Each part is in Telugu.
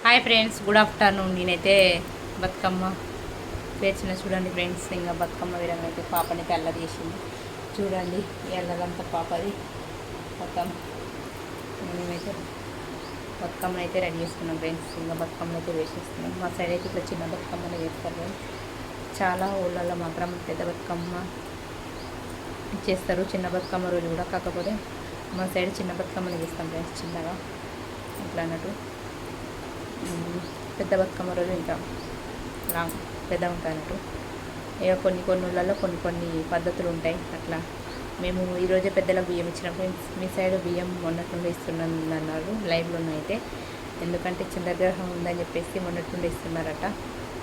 Hi friends, good afternoon. నేనైతే బతుకమ్మ పేర్చిన చూడండి ఫ్రెండ్స్. ఇంకా బతుకమ్మ విధంగా అయితే పాపనైతే అల్లరి చేసింది చూడండి. ఎల్లదంతా పాపది మొత్తం. మేమైతే బతుకమ్మను అయితే రెడీ చేసుకున్నాం ఫ్రెండ్స్. ఇంకా బతుకమ్మను అయితే వేసేస్తున్నాం. మా సైడ్ అయితే ఇట్లా చిన్న బతుకమ్మని వేస్తారు ఫ్రెండ్స్. చాలా ఊళ్ళల్లో మాత్రం పెద్ద బతుకమ్మ చేస్తారు, చిన్న బతుకమ్మ రోజు కూడా. కాకపోతే మా సైడ్ చిన్న బతుకమ్మని వేస్తాం ఫ్రెండ్స్, చిన్నగా అట్లా అన్నట్టు. పెద్ద బతుకమ్మ రోజు ఇంకా లాంగ్ పెద్ద ఉంటానట్టు. ఇక కొన్ని ఊళ్ళల్లో కొన్ని పద్ధతులు ఉంటాయి. అట్లా మేము ఈరోజే పెద్దలకు బియ్యం ఇచ్చినాం ఫ్రెండ్స్. మీ సైడ్ బియ్యం మొన్నటి నుండి ఇస్తున్నాను అన్నారు లైవ్లోనే అయితే. ఎందుకంటే చంద్రగ్రహం ఉందని చెప్పేసి మొన్నటి నుండి ఇస్తున్నారట.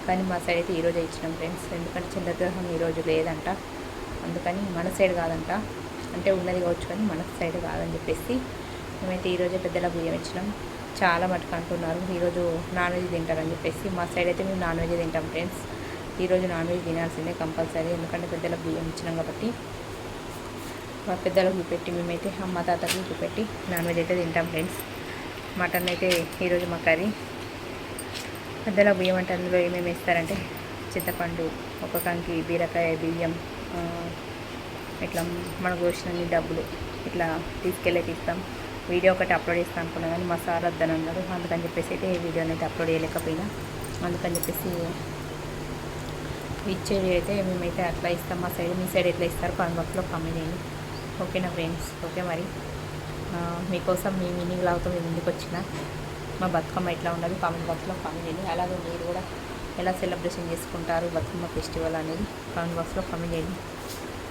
కానీ మా సైడ్ అయితే ఈరోజే ఇచ్చినాం ఫ్రెండ్స్. ఎందుకంటే చంద్రగ్రహం ఈరోజు లేదంట, అందుకని మన సైడ్ కాదంట. అంటే ఉన్నది కావచ్చు కానీ మన సైడ్ కాదని చెప్పేసి మేమైతే ఈరోజే పెద్దలకు బియ్యం ఇచ్చినాం. చాలా మటుకు అంటున్నారు ఈరోజు నాన్ వెజ్ తింటారని చెప్పేసి. మా సైడ్ అయితే మేము నాన్ వెజ్ తింటాం ఫ్రెండ్స్. ఈరోజు నాన్ వెజ్ తినాల్సిందే కంపల్సరీ. ఎందుకంటే పెద్దలకు బియ్యం ఇచ్చినాం కాబట్టి మా పెద్దలకు చూపెట్టి మేమైతే అమ్మ తాతకు చూపెట్టి నాన్ వెజ్ అయితే తింటాం ఫ్రెండ్స్. మటన్ అయితే ఈరోజు మా కర్రీ. పెద్దలకు బియ్యం అంటే అందులో ఏమేమి వేస్తారంటే చింతపండు, ఒక కంకి బీరకాయ, బియ్యం, ఇట్లా మనకు వచ్చినన్ని డబ్బులు ఇట్లా తీసుకెళ్ళి ఇస్తాం. వీడియో ఒకటి అప్లోడ్ చేస్తాను అనుకున్నా కానీ మా సార్ వద్దని అన్నారు. అందుకని చెప్పేసి అయితే ఈ వీడియోని అయితే అప్లోడ్ చేయలేకపోయినా. అందుకని చెప్పేసి ఇచ్చేవి అయితే మేమైతే అట్లా ఇస్తాం. మా సైడ్ మీ సైడ్ ఎట్లా ఇస్తారు కామెంట్ బాక్స్లో కామెంట్ చేయండి. ఓకేనా ఫ్రెండ్స్? ఓకే మరి మీకోసం మీ మీనింగ్ లాగుతూ మేము ముందుకు వచ్చిన మా బతుకమ్మ ఎట్లా ఉండాలి కామెంట్ బాక్స్లో కామెంట్ చేయండి. అలాగే మీరు కూడా ఎలా సెలబ్రేషన్ చేసుకుంటారు బతుకమ్మ ఫెస్టివల్ అనేది కామెంట్ బాక్స్లో కామెంట్ చేయండి.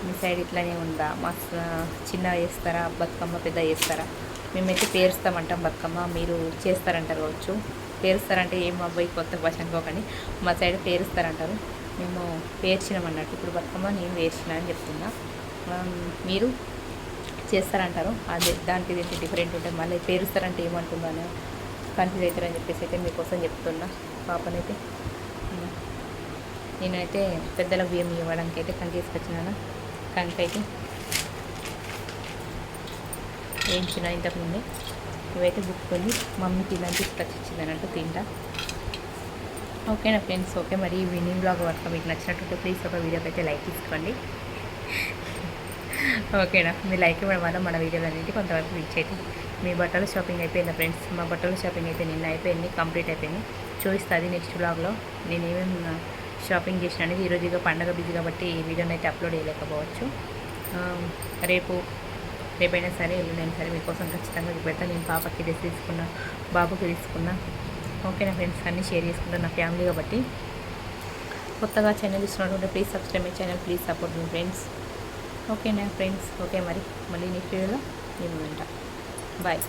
మీ సైడ్ ఇట్లానే ఉందా? మా చిన్న చేస్తారా బతుకమ్మ, పెద్ద చేస్తారా? మేమైతే పేరుస్తామంటాం బతుకమ్మ, మీరు చేస్తారంటారు కావచ్చు. పేరుస్తారంటే ఏం అబ్బాయి కొత్త భాష అనుకోకండి. మా సైడ్ పేరుస్తారంటారు, మేము పేర్చినామన్నట్టు. ఇప్పుడు బతుకమ్మ నేను పేర్చిన అని చెప్తున్నా, మీరు చేస్తారంటారు. అదే దానికి దీనికి డిఫరెంట్ ఉంటుంది. మళ్ళీ పేరుస్తారంటే ఏమంటుందని కన్ఫ్యూజ్ అవుతారని చెప్పేసి అయితే మీకోసం చెప్తున్నా. పాపనైతే నేనైతే పెద్దల బియ్యం ఇవ్వడానికి అయితే కంకి తీసుకొచ్చినాను. కంకి అయితే వేయించిన ఇంతకుముందే. ఇవైతే బుక్కొని మమ్మీ తినని తీసుకొచ్చింది అన్నట్టు తింటా. ఓకేనా ఫ్రెండ్స్? ఓకే మరి ఈ వినింగ్ బ్లాగ్ వర్క్ మీకు నచ్చినట్టు ప్లీజ్ ఒక వీడియోకి అయితే లైక్ తీసుకోండి. ఓకేనా? మీ లైక్ ఇవ్వడం వల్ల మన వీడియోలు అనేది కొంతవరకు రీచ్ అవుతుంది. మీ బట్టల షాపింగ్ అయిపోయిందా ఫ్రెండ్స్? మా బట్టల షాపింగ్ అయితే నిన్న అయిపోయింది, కంప్లీట్ అయిపోయింది. చూపిస్తుంది నెక్స్ట్ బ్లాగ్లో నేను ఏమేమి షాపింగ్ చేసిన అనేది. ఈరోజు ఇక పండగ బిజీ కాబట్టి ఈ వీడియోని అయితే అప్లోడ్ చేయలేకపోవచ్చు. రేపైనా సరే ఎల్లుండైనా సరే మీకోసం ఖచ్చితంగా పెడతాను. నేను పాపకి డ్రెస్ తీసుకున్నా, బాబుకి తీసుకున్నా. ఓకేనా ఫ్రెండ్స్? అన్నీ షేర్ చేసుకుంటాను నా ఫ్యామిలీ కాబట్టి. కొత్తగా ఛానల్ ఇస్తున్నటువంటి please subscribe my channel, please support me friends. ఓకేనా ఫ్రెండ్స్? ఓకే మరి మళ్ళీ నెక్స్ట్ వీడియోలో నేను ఉంటా. బాయ్.